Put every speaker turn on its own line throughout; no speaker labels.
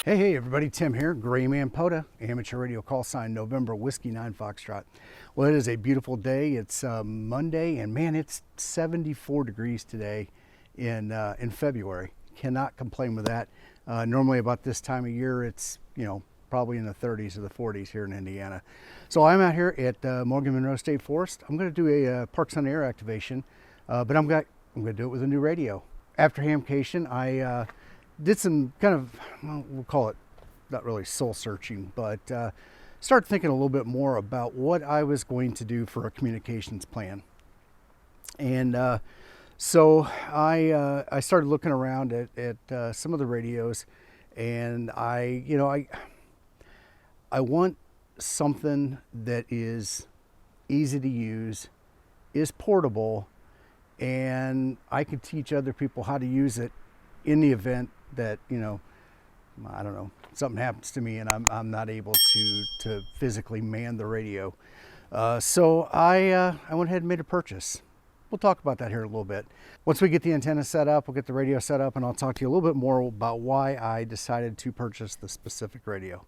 Hey everybody, Tim here, GraymanPOTA, amateur radio call sign November Whiskey 9 Foxtrot. Well, it is a beautiful day. It's Monday, and man, it's 74 degrees today in February. Cannot complain with that. Normally about this time of year, it's, you know, probably in the 30s or the 40s here in Indiana. So I'm out here at Morgan Monroe State Forest. I'm going to do a Parks on Air activation, but I'm going to do it with a new radio. After hamcation, I did some kind of, well, we'll call it not really soul searching, but start thinking a little bit more about what I was going to do for a communications plan. And so I started looking around at some of the radios, and I want something that is easy to use, is portable, and I could teach other people how to use it in the event that, you know, I don't know, something happens to me and I'm not able to physically man the radio. So I went ahead and made a purchase. We'll talk about that here in a little bit. Once we get the antenna set up, we'll get the radio set up, and I'll talk to you a little bit more about why I decided to purchase the specific radio.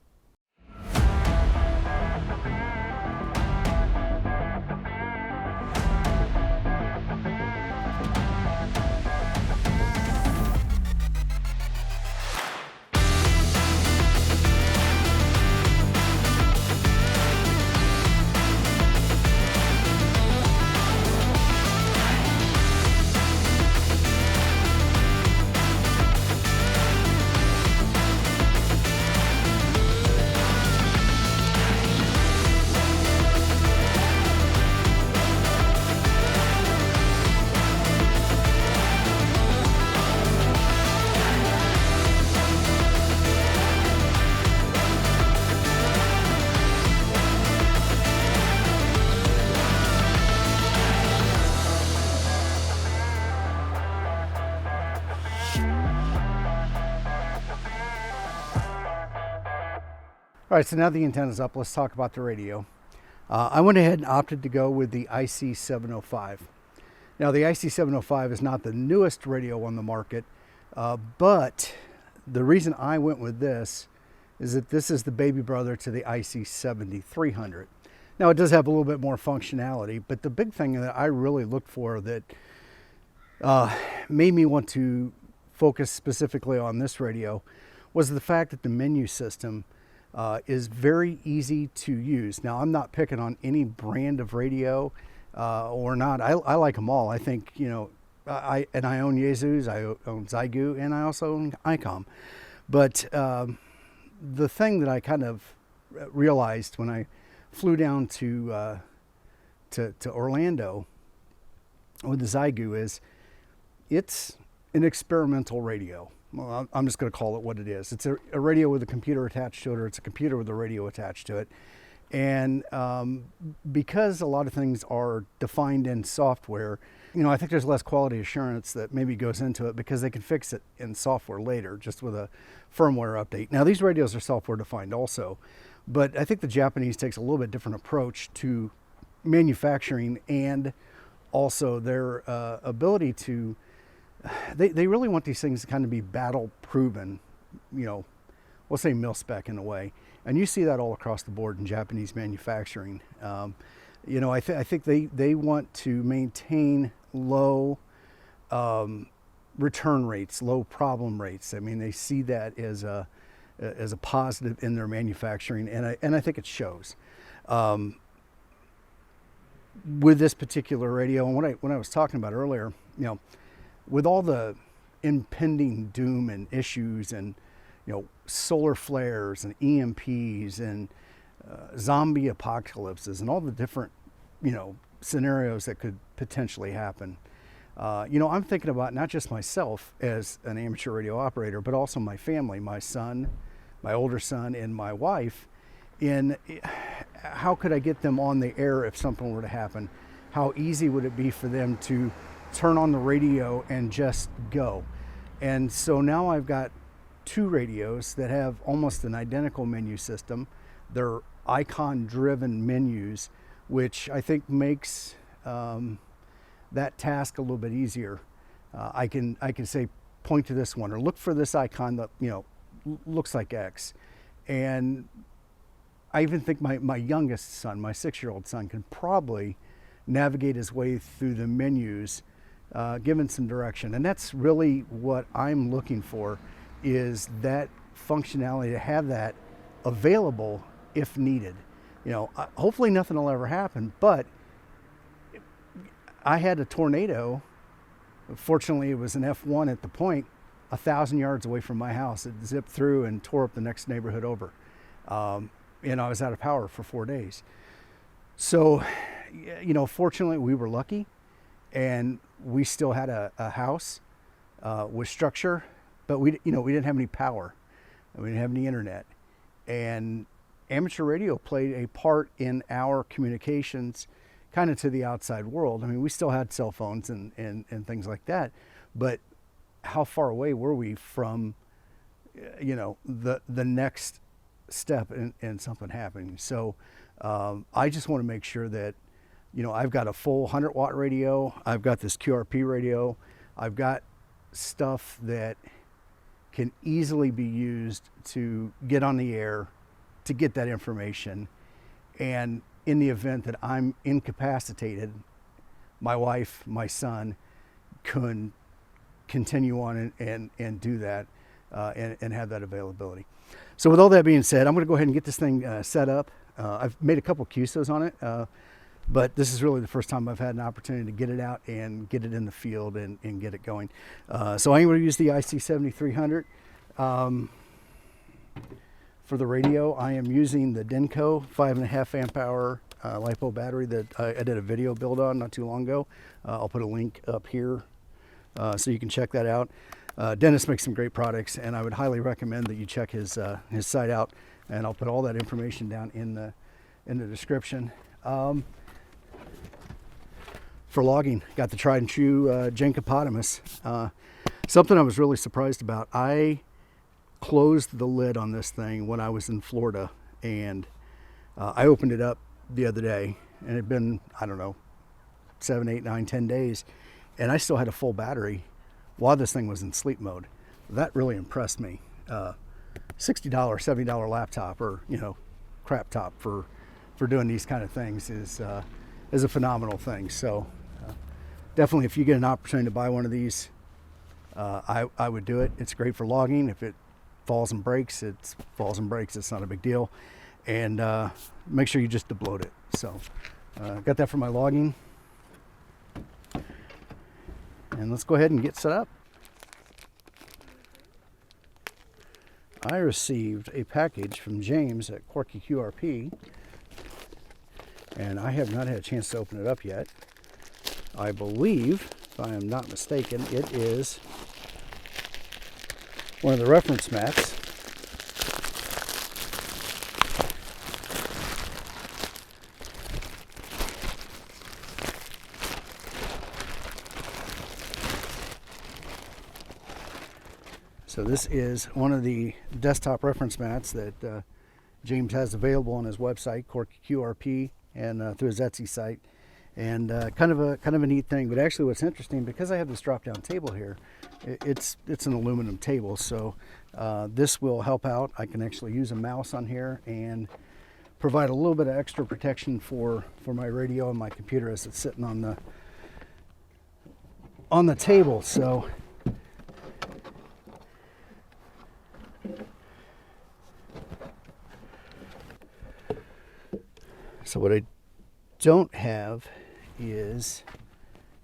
All right, so now the antenna's up, let's talk about the radio. I went ahead and opted to go with the IC705. Now, the IC705 is not the newest radio on the market, but the reason I went with this is that this is the baby brother to the IC7300. Now, it does have a little bit more functionality, but the big thing that I really looked for that made me want to focus specifically on this radio was the fact that the menu system is very easy to use. Now, I'm not picking on any brand of radio or not. I like them all. I think, you know, I own Yezus, I own Zygu, and I also own ICOM. But the thing that I kind of realized when I flew down to Orlando with the Zygu is it's an experimental radio. Well, I'm just going to call it what it is. It's a radio with a computer attached to it, or it's a computer with a radio attached to it. And because a lot of things are defined in software, you know, I think there's less quality assurance that maybe goes into it because they can fix it in software later, just with a firmware update. Now, these radios are software defined also, but I think the Japanese takes a little bit different approach to manufacturing and also their ability to They really want these things to kind of be battle proven, you know, we'll say mil-spec in a way. And you see that all across the board in Japanese manufacturing. You know, I think they want to maintain low return rates, low problem rates. I mean, they see that as a positive in their manufacturing, and I think it shows. With this particular radio, and what I was talking about earlier, you know, with all the impending doom and issues and, you know, solar flares and EMPs and zombie apocalypses and all the different, you know, scenarios that could potentially happen. You know, I'm thinking about not just myself as an amateur radio operator, but also my family, my son, my older son, and my wife, in how could I get them on the air if something were to happen? How easy would it be for them to turn on the radio and just go? And so now I've got two radios that have almost an identical menu system. They're icon driven menus, which I think makes that task a little bit easier. I can say point to this one, or look for this icon that, looks like X. And I even think my youngest son, my 6-year-old son, can probably navigate his way through the menus, given some direction. And that's really what I'm looking for, is that functionality, to have that available if needed. Hopefully nothing will ever happen, but I had a tornado. Fortunately, it was an F1 at the point, 1,000 yards away from my house. It zipped through and tore up the next neighborhood over. And I was out of power for 4 days. So, fortunately we were lucky, and we still had a house with structure, but we didn't have any power. We didn't have any internet. And amateur radio played a part in our communications kind of to the outside world. I mean, we still had cell phones and things like that, but how far away were we from, the next step in something happening? So I just want to make sure that, I've got a full 100-watt radio. I've got this QRP radio. I've got stuff that can easily be used to get on the air, to get that information. And in the event that I'm incapacitated, my wife, my son can continue on and do that and have that availability. So with all that being said, I'm going to go ahead and get this thing set up. I've made a couple QSOs on it, but this is really the first time I've had an opportunity to get it out and get it in the field and get it going. So I'm going to use the IC7300. For the radio, I am using the Denko 5.5 amp hour LiPo battery that I did a video build on not too long ago. I'll put a link up here so you can check that out. Dennis makes some great products, and I would highly recommend that you check his site out, and I'll put all that information down in the description. For logging, got the tried and true Jenkopotamus. Something I was really surprised about, I closed the lid on this thing when I was in Florida, and I opened it up the other day, and it had been, I don't know, 7, 8, 9, 10 days, and I still had a full battery while this thing was in sleep mode. That really impressed me. $60, $70 laptop, or crap top for doing these kind of things is a phenomenal thing. So definitely, if you get an opportunity to buy one of these, I would do it. It's great for logging. If it falls and breaks, it falls and breaks. It's not a big deal. And make sure you just debloat it. So got that for my logging. And let's go ahead and get set up. I received a package from James at Quirky QRP, and I have not had a chance to open it up yet. I believe, if I am not mistaken, it is one of the reference mats. So this is one of the desktop reference mats that James has available on his website, Quirky QRP, and through his Etsy site. And kind of a neat thing. But actually, what's interesting, because I have this drop-down table here, it's an aluminum table, so this will help out. I can actually use a mouse on here and provide a little bit of extra protection for my radio and my computer as it's sitting on the table. So what I don't have is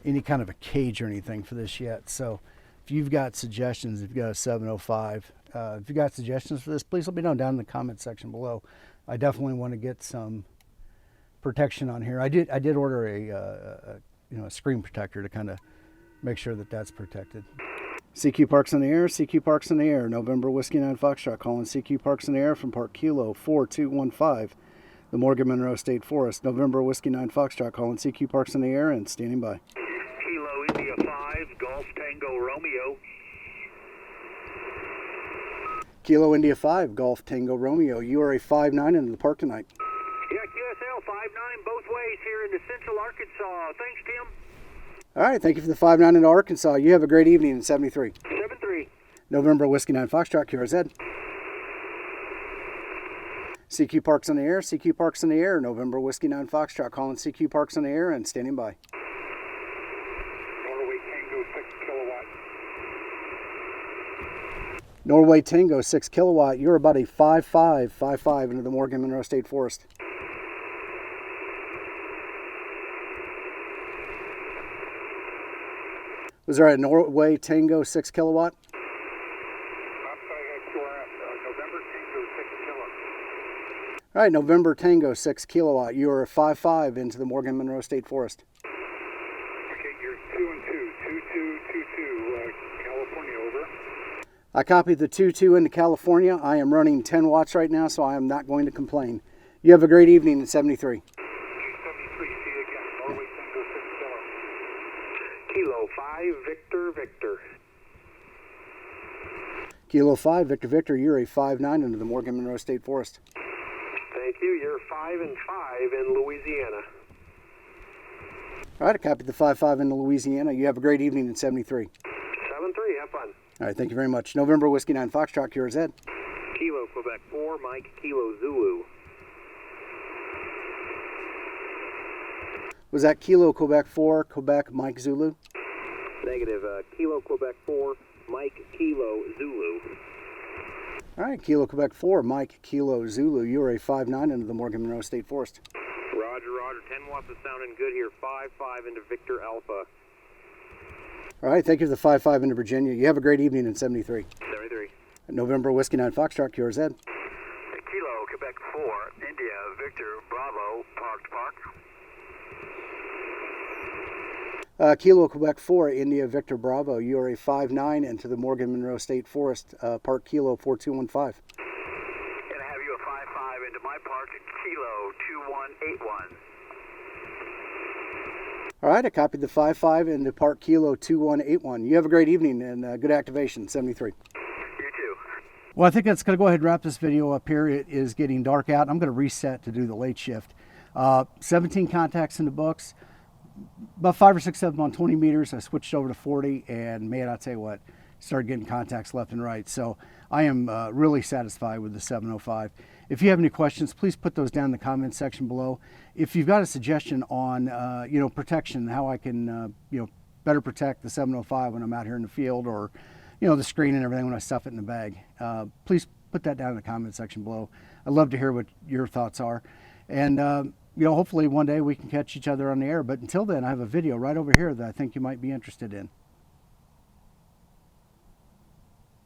any kind of a cage or anything for this yet. So if you've got suggestions, if you've got a 705, if you've got suggestions for this, please let me know down in the comment section below. I definitely want to get some protection on here. I did order a screen protector to kind of make sure that that's protected. CQ Parks in the air, CQ Parks in the air. November Whiskey 9 Foxtrot calling CQ Parks in the air from Park Kilo 4215. The Morgan Monroe State Forest. November Whiskey 9 Foxtrot calling CQ Parks in the air and standing by.
Kilo India 5, Golf Tango Romeo.
Kilo India 5, Golf Tango Romeo. You are a 5-9 into the park tonight.
Yeah, QSL 5-9 both ways here into Central Arkansas. Thanks, Tim.
All right, thank you for the 5-9 into Arkansas. You have a great evening in 73.
7-3.
November Whiskey 9 Foxtrot, QRZ. CQ Parks on the air, CQ Parks on the air, November Whiskey 9 Foxtrot, calling CQ Parks on the air and standing by.
Norway Tango 6 kilowatt.
Norway Tango 6 kilowatt, you're about a 5.5 into the Morgan Monroe State Forest. Was there a Norway Tango 6 kilowatt?
November Tango 6 kilowatt.
All right, November Tango 6 kilowatt, you are a 5.5 into the Morgan Monroe State Forest.
Okay, you're 2 and 2, 2222, California, over.
I copied the 2-2 into California. I am running 10 watts right now, so I am not going to complain. You have a great evening at 73.
73, see you again. Norway Tango 6 kilo. Kilo 5, Victor, Victor.
Kilo 5, Victor, Victor, you're a 5.9 into the Morgan Monroe State Forest.
Thank you, you're 5 and 5 in Louisiana.
All right, I copied the 5.5 into Louisiana. You have a great evening at 73.
7-3, have fun.
All right, thank you very much. November Whiskey 9 Foxtrot, QRZ.
Kilo Quebec 4, Mike, Kilo Zulu.
Was that Kilo Quebec 4, Quebec Mike Zulu?
Negative, Kilo Quebec 4, Mike, Kilo Zulu.
All right, Kilo Quebec 4, Mike Kilo Zulu. You're a 5.9 into the Morgan Monroe State Forest.
Roger, Roger. 10 watts is sounding good here. 5-5 into Victor Alpha.
All right, thank you for the 5.5 into Virginia. You have a great evening at 73.
73.
November Whiskey 9 Foxtrot, QRZ.
Kilo Quebec 4, India, Victor Bravo, parked park.
Kilo Quebec 4, India Victor Bravo. You are a 5.9 into the Morgan Monroe State Forest, Park Kilo 4215.
And I have you a 5-5 into my park, Kilo 2181.
All right, I copied the 5.5 into Park Kilo 2181. You have a great evening and good activation, 73.
You too.
Well, I think that's going to go ahead and wrap this video up here. It is getting dark out. I'm going to reset to do the late shift. 17 contacts in the books. About 5 or 6 of them on 20 meters. I switched over to 40, and man, I'll tell you what, started getting contacts left and right. So I am really satisfied with the 705. If you have any questions, please put those down in the comments section below. If you've got a suggestion on protection, how I can better protect the 705 when I'm out here in the field, or the screen and everything when I stuff it in the bag, please put that down in the comment section below. I'd love to hear what your thoughts are, and hopefully one day we can catch each other on the air. But until then, I have a video right over here that I think you might be interested in.